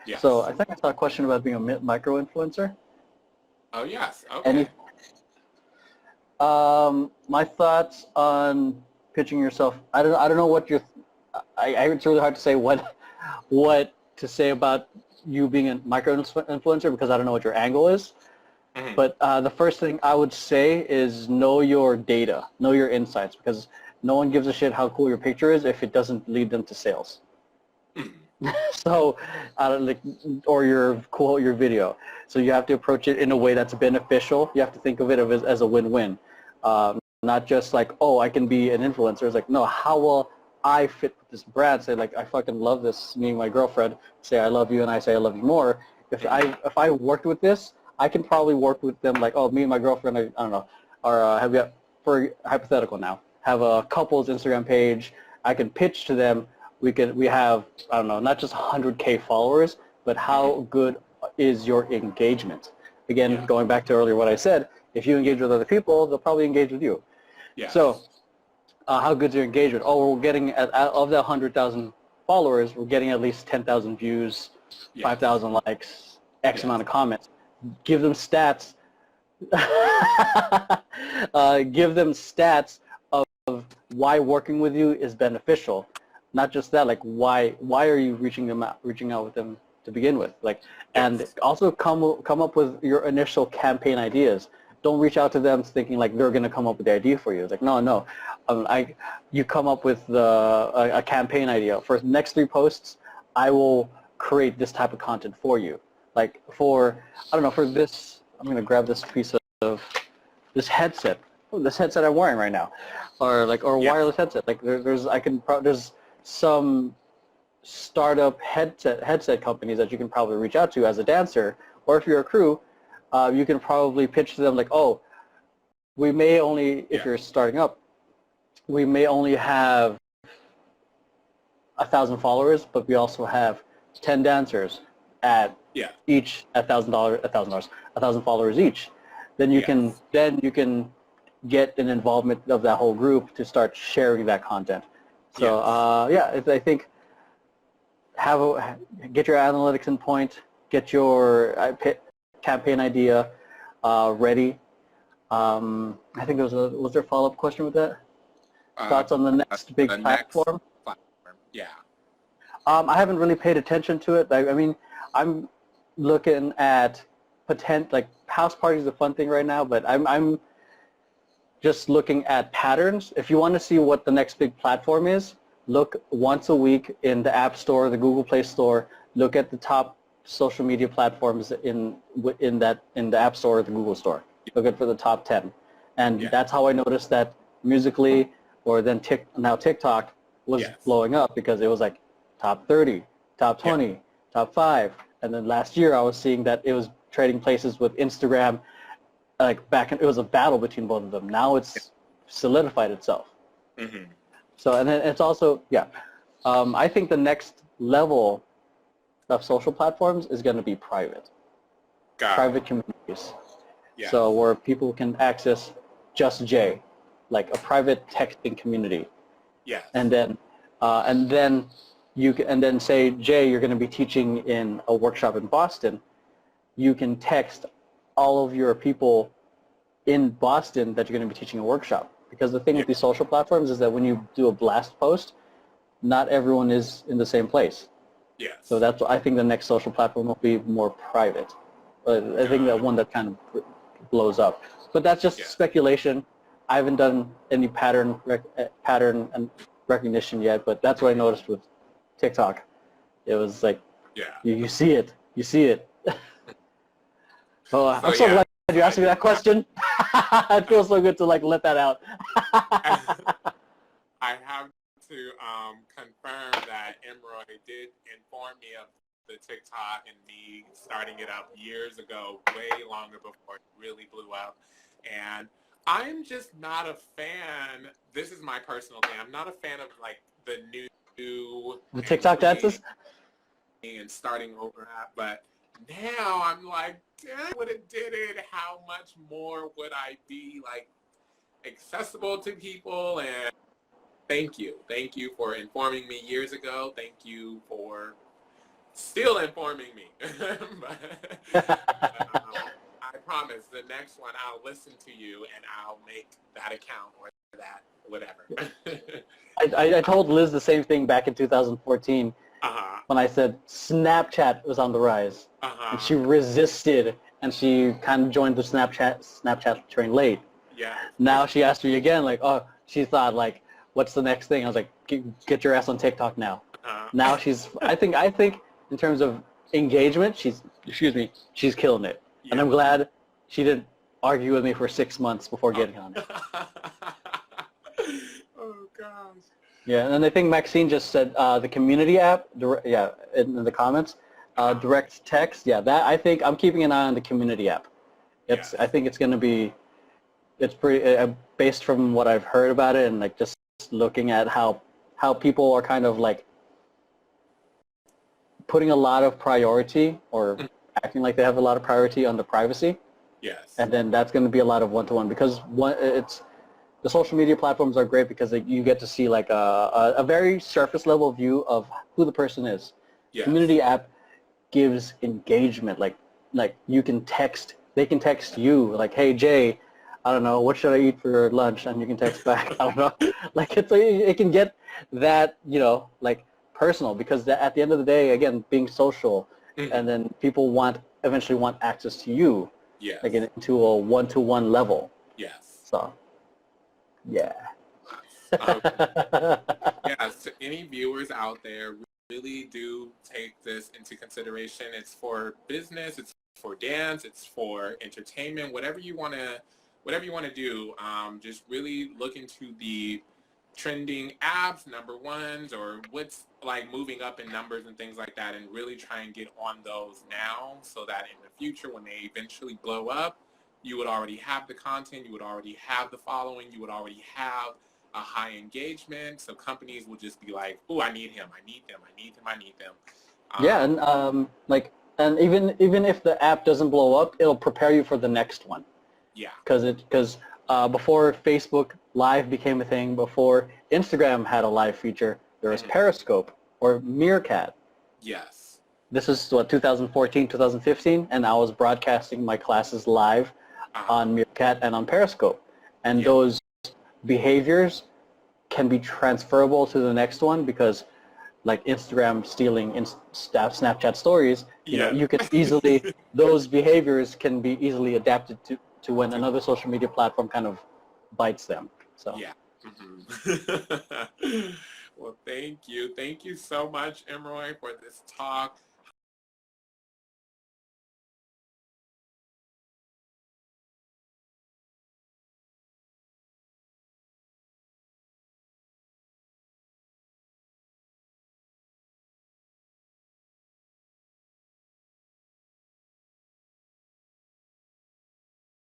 So Yes. I think I saw a question about being a micro-influencer. Oh, yes. Any, Okay. my thoughts on pitching yourself. I don't know what your, it's really hard to say what to say about you being a micro-influencer because I don't know what your angle is. Hmm. But the first thing I would say is know your data, know your insights, because no one gives a shit how cool your picture is if it doesn't lead them to sales. Hmm. So, like, or your video. So you have to approach it in a way that's beneficial. You have to think of it as a win-win, not just like, oh, I can be an influencer. It's like, no, how will I fit with this brand? Say like, I fucking love this. Me and my girlfriend say I love you, and I say I love you more. Hmm. If I worked with this, I can probably work with them like, oh, me and my girlfriend, I don't know, or have you, for hypothetical now, have a couple's Instagram page. I can pitch to them. We have, I don't know, not just 100K followers, but Hmm. how good is your engagement? Again, Yeah. going back to earlier what I said, if you engage with other people, they'll probably engage with you. So Yes. how good is your engagement? Oh, we're getting, of that 100,000 followers, we're getting at least 10,000 views, Yes. 5,000 likes, X amount Yes. of comments. Give them stats. Give them stats of why working with you is beneficial. Not just that, like why are you reaching out with them to begin with? Like, and Yes. also come up with your initial campaign ideas. Don't reach out to them thinking like they're gonna come up with the idea for you. It's like no, you come up with a campaign idea for the next 3 posts. I will create this type of content for you. Like for I don't know for this. I'm gonna grab this piece of this headset. Oh, this headset I'm wearing right now, or Yes. wireless headset. Like there's some startup headset companies that you can probably reach out to as a dancer, or if you're a crew, you can probably pitch to them like, oh, we may only if Yeah. you're starting up, we may only have 1,000 followers, but we also have 10 dancers at Yeah. each $1,000, $1,000, 1,000 followers each. Yes. Then you can get an involvement of that whole group to start sharing that content. So Yes. yeah, I think get your analytics in point, get your campaign idea ready. I think was there a follow-up question with that? Uh, Thoughts on the next big the next platform? platform. Yeah. I haven't really paid attention to it. I mean, I'm looking at like house parties is a fun thing right now, but I'm just looking at patterns. If you want to see what the next big platform is, look once a week in the App Store, the Google Play Store. Look at the top social media platforms in the App Store or the Google Store. Look at for the top 10, and Yeah. that's how I noticed that Musically or then now TikTok was Yes. blowing up because it was like top 30, top Yeah. 20, top 5, and then last year I was seeing that it was trading places with Instagram like it was a battle between both of them. Now it's solidified itself. Hmm. So and then it's also I think the next level of social platforms is going to be Got it. private communities. So Yes. where people can access just Jay, like a private texting community, and Yes. then and then and then say Jay, you're going to be teaching in a workshop in Boston. You can text all of your people in Boston that you're going to be teaching a workshop. Because the thing Yeah. with these social platforms is that when you do a blast post, not everyone is in the same place. So Yes. that's I think the next social platform will be more private. But I think that Got it. one that kind of blows up. But that's just Yes. speculation. I haven't done any pattern and recognition yet, but that's what I Hmm. noticed with TikTok. It was like Yeah. you see it, you see it. Oh, So I'm so yeah, glad you I asked me do. that question. It feels so good to like let that out. I have to confirm that Emeroy did inform me of the TikTok and me starting it up years ago, way longer before it really blew up. And I'm just not a fan. This is my personal thing. I'm not a fan of like the new The and TikTok creating dances. and starting over at, but now I'm like, damn, would have did it, how much more would I be like accessible to people? And thank you for informing me years ago. Thank you for Still informing me. I promise the next one I'll listen to you and I'll make that account or that whatever. I told Liz the same thing back in 2014 when I said Snapchat was on the rise, and she resisted, and she kind of joined the Snapchat train late. Yeah. Now she asked me again, like, oh, she thought, like, what's the next thing? I was like, get your ass on TikTok now. Now she's, I think in terms of engagement, she's killing it. Yeah. And I'm glad she didn't argue with me for 6 months before getting on it. Oh, gosh. Yeah, and I think Maxine just said the community app, in the comments, direct text. Yeah, that I think I'm keeping an eye on the community app. I think it's going to be, it's pretty, based from what I've heard about it and like just looking at how people are kind of like putting a lot of priority or acting like they have a lot of priority on the privacy. Yes. And then that's going to be a lot of one-to-one because the social media platforms are great because you get to see like a very surface level view of who the person is. Yes. Community app gives engagement. Like you can text, they can text you like, hey Jay, I don't know, what should I eat for lunch? And you can text back, I don't know. Like it can get that, like personal because at the end of the day, again, being social, and then people eventually want access to you. Yes. Like into a one-to-one level. Yes. So. Yeah. Yes, any viewers out there, really do take this into consideration. It's for business, it's for dance, it's for entertainment, whatever you want to do. Just really look into the trending apps, number ones, or what's like moving up in numbers and things like that, and really try and get on those now so that in the future when they eventually blow up, you would already have the content, you would already have the following, you would already have a high engagement, so companies will just be like, oh, I need him, I need them, I need them, I need them. Yeah, and even if the app doesn't blow up, it'll prepare you for the next one. Yeah. Because before Facebook Live became a thing, before Instagram had a live feature, there was Periscope or Meerkat. Yes. This is what, 2014, 2015, and I was broadcasting my classes live on Meerkat and on Periscope. And those behaviors can be transferable to the next one because like Instagram stealing Snapchat stories, you can easily, those behaviors can be easily adapted to when another social media platform kind of bites them. So. Yeah. Well, thank you. Thank you so much, Emeroy, for this talk.